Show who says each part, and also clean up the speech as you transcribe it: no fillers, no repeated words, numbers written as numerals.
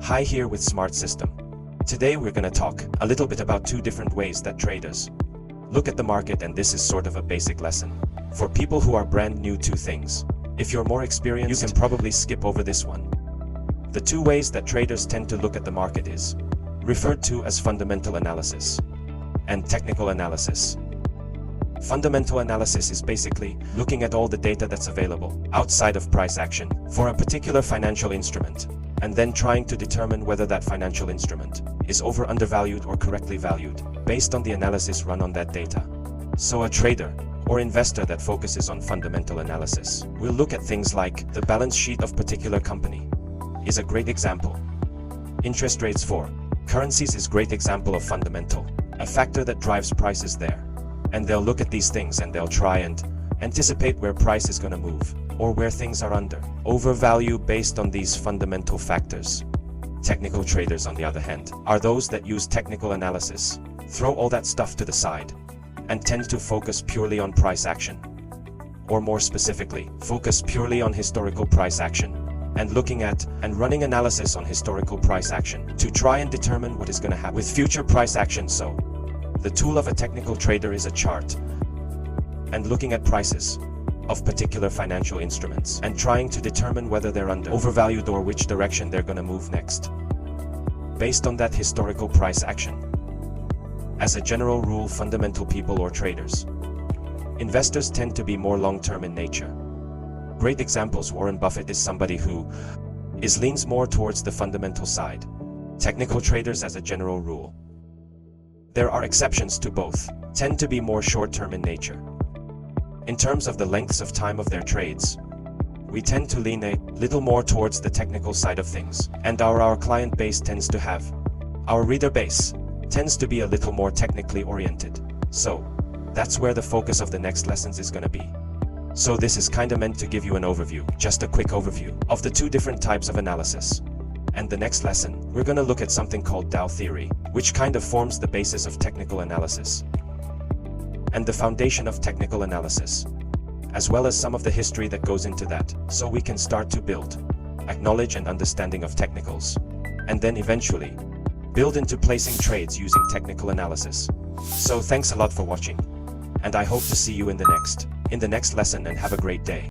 Speaker 1: Hi, here with Smart System. Today we're gonna talk a little bit about two different ways that traders look at the market, and this is sort of a basic lesson for people who are brand new to things. If you're more experienced, you can probably skip over this one. The two ways that traders tend to look at the market is referred to as fundamental analysis and technical analysis. Fundamental analysis is basically looking at all the data that's available outside of price action for a particular financial instrument, and then trying to determine whether that financial instrument is undervalued or correctly valued based on the analysis run on that data. So a trader or investor that focuses on fundamental analysis will look at things like the balance sheet of particular company is a great example. Interest rates for currencies is a great example of fundamental, a factor that drives prices there. And they'll look at these things and they'll try and anticipate where price is going to move or where things are overvalue based on these fundamental factors. Technical traders, on the other hand, are those that use technical analysis, throw all that stuff to the side, and tend to focus purely on price action. Or more specifically, focus purely on historical price action, and looking at and running analysis on historical price action to try and determine what is going to happen with future price action. So the tool of a technical trader is a chart and looking at prices of particular financial instruments and trying to determine whether they're overvalued or which direction they're going to move next based on that historical price action. As a general rule, fundamental people or traders, investors tend to be more long-term in nature. Great examples: Warren Buffett is somebody who leans more towards the fundamental side. Technical traders, as a general rule, there are exceptions to both, tend to be more short-term in nature. In terms of the lengths of time of their trades, we tend to lean a little more towards the technical side of things, and our client base tends to have, our reader base tends to be a little more technically oriented. So that's where the focus of the next lessons is going to be. So this is kind of meant to give you an overview, just a quick overview of the two different types of analysis. And the next lesson, we're going to look at something called Dow theory, which kind of forms the basis of technical analysis and the foundation of technical analysis, as well as some of the history that goes into that, so we can start to build knowledge and understanding of technicals, and then eventually build into placing trades using technical analysis. So thanks a lot for watching, and I hope to see you in the next lesson, and have a great day.